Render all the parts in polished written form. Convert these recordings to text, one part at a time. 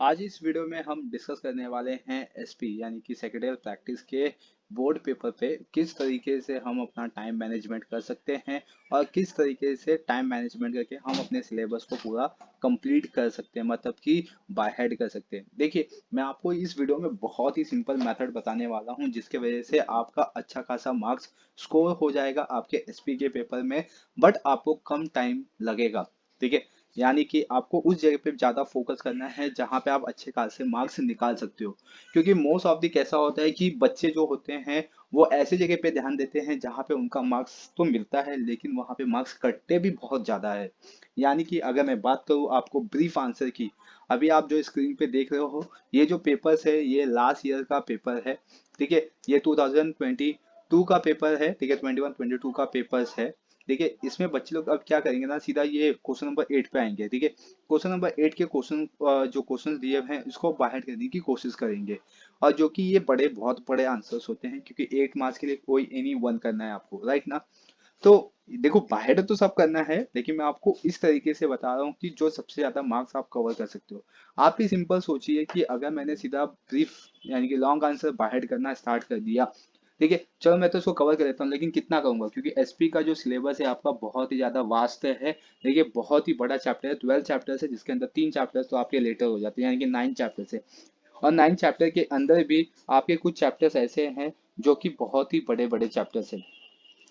आज इस वीडियो में हम डिस्कस करने वाले हैं एसपी यानी कि सेक्रेटरियल प्रैक्टिस के बोर्ड पेपर पे किस तरीके से हम अपना टाइम मैनेजमेंट कर सकते हैं और किस तरीके से टाइम मैनेजमेंट करके हम अपने सिलेबस को पूरा कंप्लीट कर सकते हैं, मतलब कि बाय हेड कर सकते हैं। देखिए, मैं आपको इस वीडियो में बहुत ही सिंपल मेथड बताने वाला हूं जिसके वजह से आपका अच्छा खासा मार्क्स स्कोर हो जाएगा आपके एसपी के पेपर में, बट आपको कम टाइम लगेगा। ठीक है, यानी कि आपको उस जगह पे ज्यादा फोकस करना है जहां पे आप अच्छे खासे मार्क्स निकाल सकते हो। क्योंकि मोस्ट ऑफ द कैसा होता है कि बच्चे जो होते हैं वो ऐसे जगह पे ध्यान देते हैं जहां पे उनका मार्क्स तो मिलता है लेकिन वहां पे मार्क्स कटते भी बहुत ज्यादा है। यानी कि अगर मैं बात करूँ आपको ब्रीफ आंसर की, अभी आप जो स्क्रीन पे देख रहे हो ये जो पेपर्स है ये लास्ट ईयर का पेपर है। ठीक है, ये 2022 का पेपर है। ठीक है, 21-22 का पेपर्स है। देखिए, इसमें बच्चे लोग अब क्या करेंगे ना, सीधा ये क्वेश्चन नंबर 8 पे आएंगे। ठीक है, क्वेश्चन नंबर 8 के क्वेश्चन जो क्वेश्चन दिए हुए हैं इसको बाहर करने की कोशिश करेंगे, और जो कि ये बड़े बहुत बड़े आंसर्स होते हैं क्योंकि 8 मार्क्स के लिए कोई एनी वन करना है आपको, राइट ना। तो देखो, बाहर तो सब करना है लेकिन मैं आपको इस तरीके से बता रहा हूँ कि जो सबसे ज्यादा मार्क्स आप कवर कर सकते हो। आप ही सिंपल सोचिए कि अगर मैंने सीधा ब्रीफ यानी कि लॉन्ग आंसर बाहर करना स्टार्ट कर दिया, ठीक है, चलो मैं तो इसको कवर कर लेता हूँ लेकिन कितना करूंगा, क्योंकि एसपी का जो सिलेबस है आपका बहुत ही ज्यादा वास्ट है। देखिए, बहुत ही बड़ा चैप्टर है, 12 चैप्टर्स है जिसके अंदर 3 चैप्टर्स तो आपके लेटर हो जाते हैं, यानी कि 9 चैप्टर्स है। और 9 चैप्टर के अंदर भी आपके कुछ चैप्टर्स ऐसे हैं जो कि बहुत ही बड़े बड़े चैप्टर्स हैं,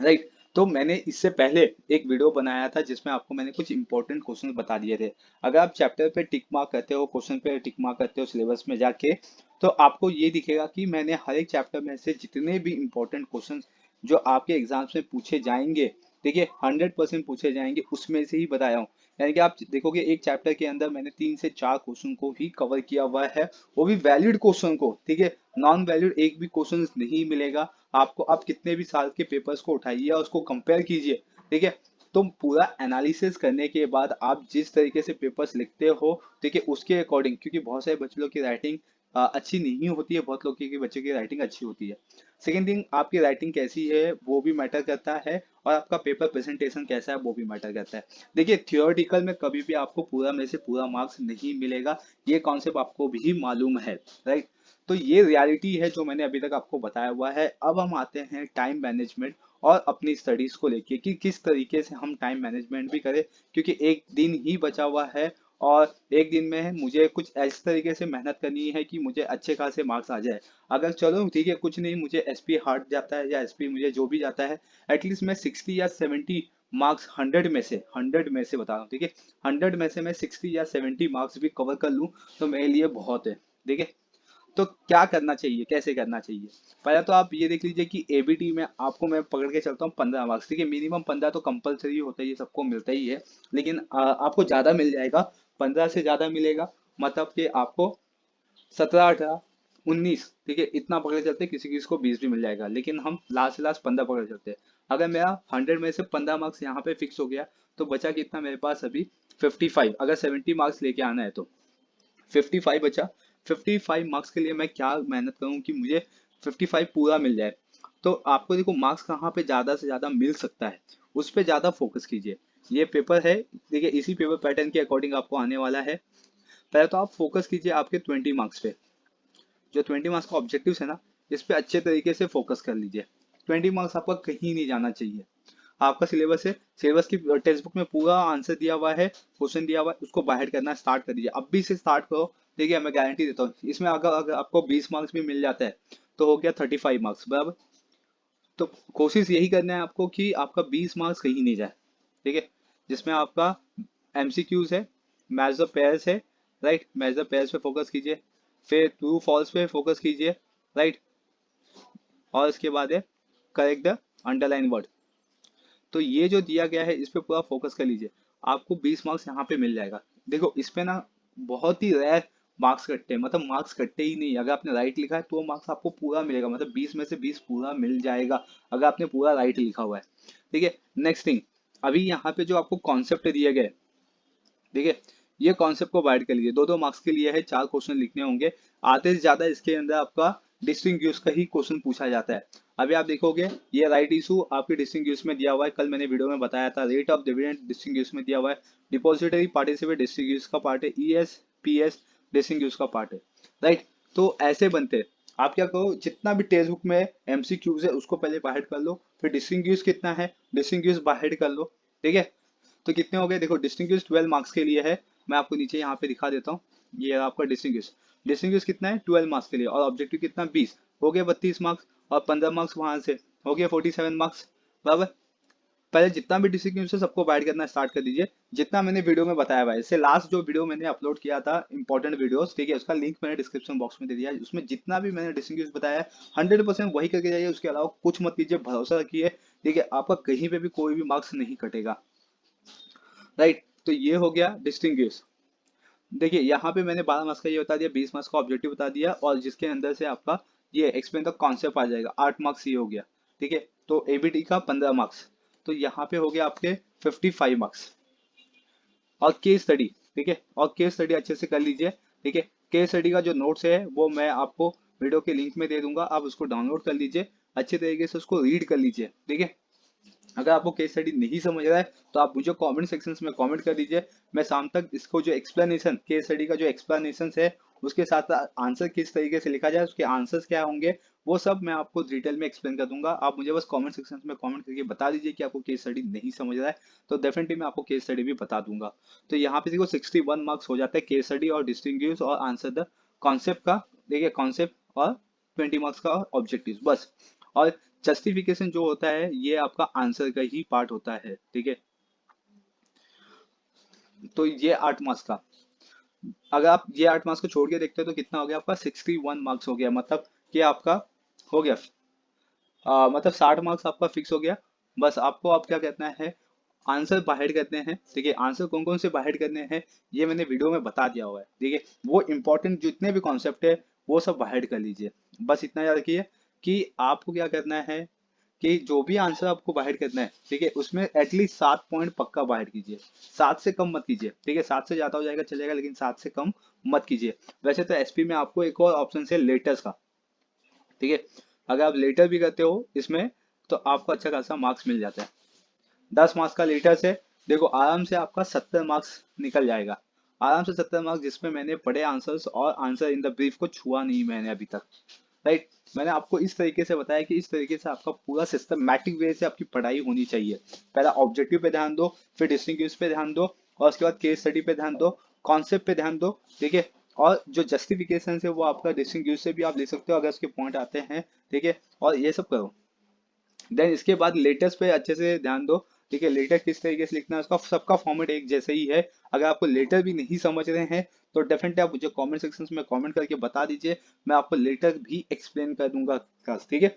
राइट। तो मैंने इससे पहले एक वीडियो बनाया था जिसमें आपको मैंने कुछ इंपॉर्टेंट क्वेश्चन बता दिए थे। अगर आप चैप्टर पे टिक मार्क करते हो, क्वेश्चन पे टिक मार्क करते हो सिलेबस में जाके, तो आपको ये दिखेगा कि मैंने हर एक चैप्टर में से जितने भी इंपॉर्टेंट क्वेश्चन जो आपके एग्जाम्स में पूछे जाएंगे, देखिए 100% पूछे जाएंगे, उसमें से ही बताया हूँ। यानी कि आप देखोगे एक चैप्टर के अंदर मैंने 3 से 4 क्वेश्चन को ही कवर किया हुआ है, वो भी वैलिड क्वेश्चन को। ठीक है, नॉन वैलिड एक भी क्वेश्चन नहीं मिलेगा आपको। आप कितने भी साल के पेपर्स को उठाइए और उसको कंपेयर कीजिए, ठीक है, तो पूरा एनालिसिस करने के बाद आप जिस तरीके से पेपर्स लिखते हो, ठीक है, उसके अकॉर्डिंग, क्योंकि बहुत सारे बच्चों की राइटिंग अच्छी नहीं होती है, बहुत लोग की बच्चों की राइटिंग अच्छी होती है। सेकेंड थिंग, आपकी राइटिंग कैसी है वो भी मैटर करता है, और आपका पेपर प्रेजेंटेशन कैसा है वो भी मैटर करता है। देखिए, थियोरटिकल में कभी भी आपको पूरा में से पूरा मार्क्स नहीं मिलेगा, ये कॉन्सेप्ट आपको भी मालूम है, राइट। तो ये रियलिटी है जो मैंने अभी तक आपको बताया हुआ है। अब हम आते हैं टाइम मैनेजमेंट और अपनी स्टडीज को लेके कि किस तरीके से हम टाइम मैनेजमेंट भी करें, क्योंकि एक दिन ही बचा हुआ है और एक दिन में मुझे कुछ इस तरीके से मेहनत करनी है कि मुझे अच्छे खासे मार्क्स आ जाए। अगर चलो ठीक है, कुछ नहीं, मुझे एसपी हार्ट जाता है या एसपी मुझे जो भी जाता है, एटलीस्ट मैं 60 या 70 मार्क्स, 100 में से बता रहा हूँ, ठीक है, 100 में से मैं 60 या 70 मार्क्स भी कवर कर लूँ तो मेरे लिए बहुत है। ठीक है, तो क्या करना चाहिए, कैसे करना चाहिए। पहले तो आप ये देख लीजिए कि एबीटी में आपको मैं पकड़ के चलता हूँ 15 मार्क्स, ठीक है, मिनिमम 15 तो कंपलसरी होता है, ये सबको मिलता ही है, लेकिन आपको ज्यादा मिल जाएगा, 15 से ज्यादा मिलेगा, मतलब कि आपको 17, 18, 19, ठीक है, इतना पकड़ के चलते हैं, किसी किसी को 20 भी मिल जाएगा, लेकिन हम लास्ट से लास्ट 15 पकड़ के चलते हैं। अगर मेरा 100 में से 15 मार्क्स यहाँ पे फिक्स हो गया तो बचा कितना मेरे पास अभी, 55। अगर 70 मार्क्स लेके आना है तो 55 बचा। 55 मार्क्स के लिए मैं क्या मेहनत करूं कि मुझे 55 पूरा मिल जाए। तो आपको देखो, मार्क्स कहाँ पे ज्यादा से ज्यादा मिल सकता है, उस पे ज्यादा फोकस कीजिए। ये पेपर है, देखिए, इसी पेपर पैटर्न के अकॉर्डिंग आपको आने वाला है। पहले तो आप फोकस कीजिए आपके 20 मार्क्स पे। जो 20 मार्क्स का ऑब्जेक्टिव है ना, इस पे अच्छे तरीके से फोकस कर लीजिए। 20 मार्क्स आपका कहीं नहीं जाना चाहिए। आपका सिलेबस है, सिलेबस की टेक्स्ट बुक में पूरा आंसर दिया हुआ है, क्वेश्चन दिया हुआ है, उसको बाहर करना स्टार्ट कर दीजिए, अभी से स्टार्ट करो। देखिए, मैं गारंटी देता हूँ इसमें अगर आपको 20 मार्क्स भी मिल जाता है तो हो गया 35 मार्क्स बराबर। तो कोशिश यही करना है आपको कि आपका 20 मार्क्स कहीं नहीं जाए, ठीक है, जिसमें आपका एमसीक्यूज है, मैच द पेयर्स है, राइट, मैच द पेयर्स पे फोकस कीजिए, फिर ट्रू फॉल्स पे फोकस कीजिए, राइट, और इसके बाद है करेक्ट द अंडरलाइन वर्ड। तो ये जो दिया गया है इस पे पूरा फोकस कर लीजिए, आपको 20 मार्क्स यहाँ पे मिल जाएगा। देखो, इस पे ना बहुत ही रेयर मार्क्स कटते हैं, मतलब मार्क्स कटते ही नहीं, अगर आपने राइट लिखा है तो मार्क्स आपको पूरा मिलेगा, मतलब 20 में से 20 पूरा मिल जाएगा अगर आपने पूरा राइट लिखा हुआ है। ठीक है, नेक्स्ट थिंग, अभी यहाँ पे जो आपको कॉन्सेप्ट दिए गए, ठीक है, ये कॉन्सेप्ट को वाइड कर लीजिए। 2-2 मार्क्स के लिए है, 4 क्वेश्चन लिखने होंगे। आधे से ज्यादा इसके अंदर आपका डिस्टिंग यूज का ही क्वेश्चन पूछा जाता है। अभी आप देखोगे ये राइट इशू आपके डिस्टिंग यूज में दिया हुआ है, कल मैंने वीडियो में बताया था, rate of dividend distinguish में दिया हुआ है, डिपॉजिटरी पार्टिसिपेट डिस्टिंग यूज का पार्ट है, ईएस, पीएस, डिस्टिंग्विश का पार्ट है, राइट। तो ऐसे बनते हैं। आप क्या करो, जितना भी टेक्स्ट बुक में एमसीक्यूज है उसको पहले बाहर कर लो, फिर डिस्टिंग्विश कितना है डिस्टिंग्विश बाहर कर लो, ठीक है। तो कितने हो गए, देखो डिस्टिंग्विश 12 मार्क्स के लिए है। मैं आपको नीचे यहाँ पे दिखा देता हूँ, ये आपका डिस्टिंग्विश। डिस्टिंग्विश कितना है 12 मार्क्स के लिए, और ऑब्जेक्टिव कितना 20, हो गया 32 मार्क्स, और 15 मार्क्स वहां से, हो गया 47 मार्क्स, बराबर। पहले जितना भी डिस्ट्रिक्ट है सबको बाइट करना स्टार्ट कर दीजिए, जितना मैंने वीडियो में बताया हुआ है। इससे लास्ट जो वीडियो मैंने अपलोड किया था इंपॉर्टेंट वीडियोस, ठीक है, उसका लिंक मैंने डिस्क्रिप्शन बॉक्स में दे दिया है। उसमें जितना भी मैंने डिस्ट्रिक्ट बताया है 100% वही करके जाइए, उसके अलावा कुछ मत कीजिए, भरोसा रखिए, ठीक है। आपका कहीं पे भी कोई भी मार्क्स नहीं कटेगा, राइट। तो ये हो गया डिस्टिंग्विश। देखिए यहाँ पे मैंने 12 मार्क्स का ये बता दिया, 20 मार्क्स का ऑब्जेक्टिव बता दिया, और जिसके अंदर से आपका ये एक्सप्लेन द कॉन्सेप्ट आ जाएगा, 8 मार्क्स ये हो गया, ठीक है। तो एबीटी का 15 मार्क्स, तो यहाँ पे हो गया आपके 55 मार्क्स। और केस स्टडी, ठीक है, और केस स्टडी अच्छे से कर लीजिए, ठीक है। केस स्टडी का जो नोट्स है वो मैं आपको वीडियो के लिंक में दे दूंगा, आप उसको डाउनलोड कर लीजिए, अच्छे तरीके से उसको रीड कर लीजिए, ठीक है। अगर आपको केस स्टडी नहीं समझ रहा है तो आप मुझे कमेंट सेक्शन में कमेंट कर दीजिए, मैं शाम तक इसको जो एक्सप्लेनेशन केस स्टडी का जो एक्सप्लेनेशन है उसके साथ आंसर किस तरीके से लिखा जाए, उसके आंसर्स क्या होंगे, वो सब मैं आपको डिटेल में एक्सप्लेन कर दूंगा। आप मुझे बस कमेंट सेक्शन में कमेंट करके बता दीजिए कि आपको केस स्टडी नहीं समझ रहा है, तो डेफिनेटली मैं आपको केस स्टडी भी बता दूंगा। तो यहाँ पे देखो 61 मार्क्स हो जाता है केस स्टडी और डिस्टिंग्विश और आंसर द कॉन्सेप्ट का, देखिए कॉन्सेप्ट, और 20 मार्क्स का ऑब्जेक्टिव बस। और जस्टिफिकेशन जो होता है ये आपका आंसर का ही पार्ट होता है, ठीक है। तो ये 8 मार्क्स का, अगर आप ये 8 मार्क्स को छोड़ के देखते हो तो कितना हो गया आपका 61 मार्क्स हो गया, मतलब कि आपका हो गया मतलब 60 मार्क्स आपका फिक्स हो गया। बस आपको आप क्या कहना है, आंसर बाहर करने हैं, ठीक है। आंसर कौन कौन से बाहर करने हैं ये मैंने वीडियो में बता दिया हुआ है, ठीक है। वो इंपॉर्टेंट जितने भी कॉन्सेप्ट है वो सब बाहर कर लीजिए। बस इतना याद रखिए कि आपको क्या करना है कि जो भी आंसर आपको बाहर करना है, ठीक है, उसमें एटलीस्ट 7 पॉइंट पक्का बाहर कीजिए, 7 से कम मत कीजिए, ठीक है। 7 से ज्यादा हो जाएगा चलेगा, लेकिन 7 से कम मत कीजिए। वैसे तो एसपी में आपको एक और ऑप्शन है लेटर्स का, ठीक है। अगर आप लेटर भी करते हो इसमें तो आपको अच्छा खासा मार्क्स मिल जाता है। 10 मार्क्स का लेटर से देखो आराम से आपका 70 मार्क्स निकल जाएगा, आराम से 70 मार्क्स, जिसमें मैंने पढ़े आंसर्स और आंसर इन द ब्रीफ को छुआ नहीं मैंने अभी तक, राइट। मैंने आपको इस तरीके से बताया कि इस तरीके से आपका पूरा सिस्टमैटिक वे से आपकी पढ़ाई होनी चाहिए। पहला ऑब्जेक्टिव पे ध्यान दो, फिर डिस्टिंग्विश पे ध्यान दो, और उसके बाद केस स्टडी पे ध्यान दो, कॉन्सेप्ट पे ध्यान दो, ठीक है। और जो जस्टिफिकेशन है वो आपका डिस्टिंग्विश से भी आप ले सकते हो अगर उसके पॉइंट आते हैं, ठीक है। और ये सब करो। देन इसके बाद लेटेस्ट पे अच्छे से ध्यान दो, ठीक है। लेटर किस तरीके से लिखना है उसका सबका फॉर्मेट एक जैसे ही है। अगर आपको लेटर भी नहीं समझ रहे हैं तो डेफिनेटली आप मुझे कमेंट सेक्शन में कमेंट करके बता दीजिए, मैं आपको लेटर भी एक्सप्लेन कर दूंगा क्लास, ठीक है।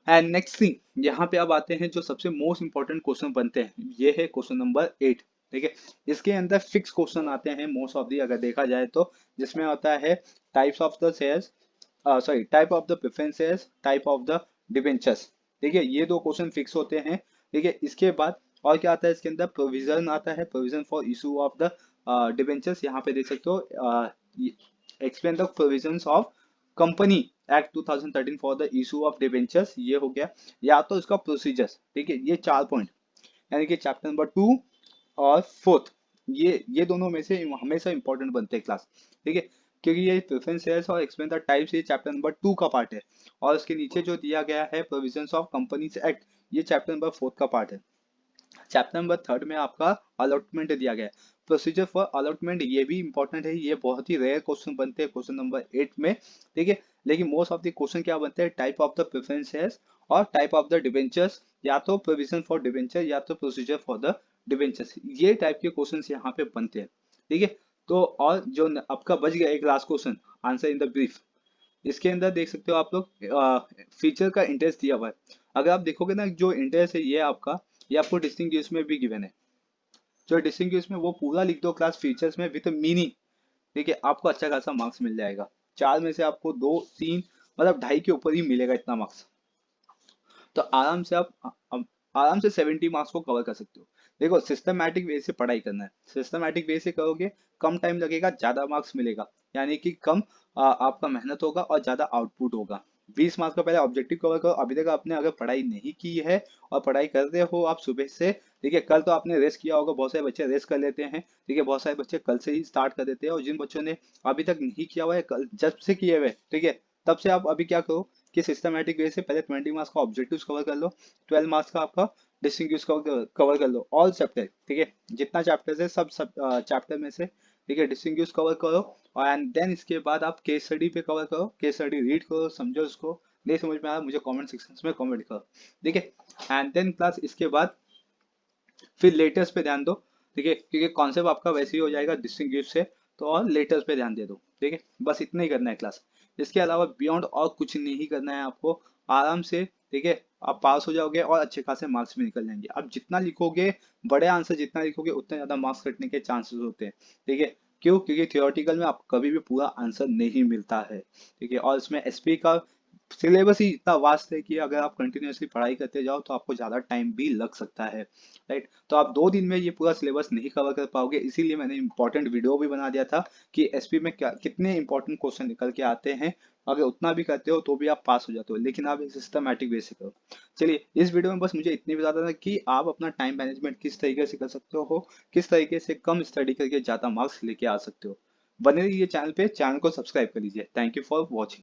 एंड नेक्स्ट थिंग यहाँ पे अब आते हैं जो सबसे मोस्ट इंपॉर्टेंट क्वेश्चन बनते हैं, ये है क्वेश्चन नंबर 8, ठीक है। इसके अंदर फिक्स क्वेश्चन आते हैं मोस्ट ऑफ दी, अगर देखा जाए तो, जिसमें होता है types of the shares, sorry type of the preference shares, type of the debentures, ठीक है। ये दो क्वेश्चन फिक्स होते हैं, ठीक है। इसके बाद और क्या आता है इसके अंदर, प्रोविजन आता है, provision for issue of the debentures, यहाँ पे देख सकते हो, explain the provisions of company act 2013 for the issue of debentures, ये हो गया। या तो इसका प्रोसीजर्स, ठीक है, ये 4 पॉइंट, यानी कि चैप्टर नंबर 2 और 4, ये दोनों में से हमेशा इंपॉर्टेंट बनते हैं क्लास, ठीक है। क्योंकि ये प्रेफरेंस शेयर्स और एक्सप्लेन द टाइप्स ये चैप्टर नंबर 2 का पार्ट है, और उसके नीचे जो दिया गया है प्रोविजंस ऑफ कंपनीज एक्ट, ये चैप्टर नंबर 4 का पार्ट है। चैप्टर नंबर 3 में आपका अलॉटमेंट दिया गया है, प्रोसीजर फॉर अलॉटमेंट, ये भी इंपॉर्टेंट है, ये बहुत ही रेयर क्वेश्चन बनते हैं क्वेश्चन नंबर 8 में, ठीक है। लेकिन मोस्ट ऑफ द क्वेश्चन क्या बनते हैं, type of the preference shares और टाइप ऑफ द डिबेंचर्स, या तो प्रोविजन फॉर डिबेंचर या तो प्रोसीजर फॉर द डिबेंचर्स, ये टाइप के क्वेश्चन यहाँ पे बनते हैं, ठीक है। तो और जो आपका बच गया एक last question, answer in the brief, इसके अंदर देख सकते हो आप लोग फीचर का इंटरेस्ट दिया हुआ है। अगर आप देखोगे ना जो इंटरेस्ट है ये आपका, ये आपको डिस्टिंग्विश में भी गिवन है, जो डिस्टिंग्विश में वो पूरा लिख दो क्लास फीचर्स में विद मीनिंग, ठीक है। आपको अच्छा खासा मार्क्स मिल जाएगा, 4 में से आपको 2 3 मतलब 2.5 के ऊपर ही मिलेगा इतना मार्क्स। तो आराम से आप आराम से 70 मार्क्स को कवर कर सकते हो। देखो सिस्टमैटिक वे से पढ़ाई करना है, सिस्टमैटिक वे से करोगे कम टाइम लगेगा, ज्यादा मार्क्स मिलेगा, यानी कि कम आपका मेहनत होगा और ज्यादा आउटपुट होगा, 20 मार्क्स का पहले ऑब्जेक्टिव कवर करो। अभी तक आपने अगर पढ़ाई नहीं की है और पढ़ाई कर रहे हो आप सुबह से, ठीक है, कल तो आपने रेस्ट किया होगा, बहुत सारे बच्चे रेस्ट कर लेते हैं, ठीक है, बहुत सारे बच्चे कल से ही स्टार्ट कर देते हैं, और जिन बच्चों ने अभी तक नहीं किया हुआ है, कल जब से किए हुए, ठीक है, तब से आप अभी क्या करो कि सिस्टमेटिक वे से पहले 20 मार्क्स का ऑब्जेक्टिव कवर कर लो, 12 मार्क्स का आपका डिस्टिंग्विश कवर कर लो, ऑल चैप्टर, ठीक है, जितना चैप्टर है सब सब चैप्टर में से, ठीक है, डिस्टिंग्विश कवर करो। और एंड देन इसके बाद आप केस स्टडी पे कवर करो, केस स्टडी रीड करो, समझो उसको, नहीं समझ में आया मुझे कमेंट सेक्शन में कमेंट करो, ठीक है। एंड देन क्लास इसके बाद फिर लेटर्स पे ध्यान दो, ठीक है, क्योंकि कॉन्सेप्ट आपका वैसे ही हो जाएगा डिस्टिंग्विश से, तो और लेटर्स पे ध्यान दे दो, ठीक है, बस इतना ही करना है क्लास। इसके अलावा बियॉन्ड और कुछ नहीं करना है आपको, आराम से, ठीक है, आप पास हो जाओगे और अच्छे खासे मार्क्स भी निकल जाएंगे। आप जितना लिखोगे, बड़े आंसर जितना लिखोगे, उतने ज्यादा मार्क्स कटने के चांसेस होते हैं, ठीक है। क्यों? क्योंकि थियोरटिकल में आपको कभी भी पूरा आंसर नहीं मिलता है, ठीक है, और इसमें एसपी का सिलेबस ही इतना वास्ट है कि अगर आप कंटिन्यूअसली पढ़ाई करते जाओ तो आपको ज्यादा टाइम भी लग सकता है, राइट। तो आप 2 दिन में ये पूरा सिलेबस नहीं कवर कर पाओगे, इसीलिए मैंने इंपॉर्टेंट वीडियो भी बना दिया था कि एसपी में क्या कितने इंपॉर्टेंट क्वेश्चन निकल के आते हैं। अगर उतना भी करते हो तो भी आप पास हो जाते हो, लेकिन आप सिस्टमैटिक वे से करो। चलिए, इस वीडियो में बस मुझे इतनी बता देना कि आप अपना टाइम मैनेजमेंट किस तरीके से कर सकते हो, किस तरीके से कम स्टडी करके ज्यादा मार्क्स लेके आ सकते हो। बने रहिए चैनल पे, चैनल को सब्सक्राइब कर लीजिए। Thank you for watching.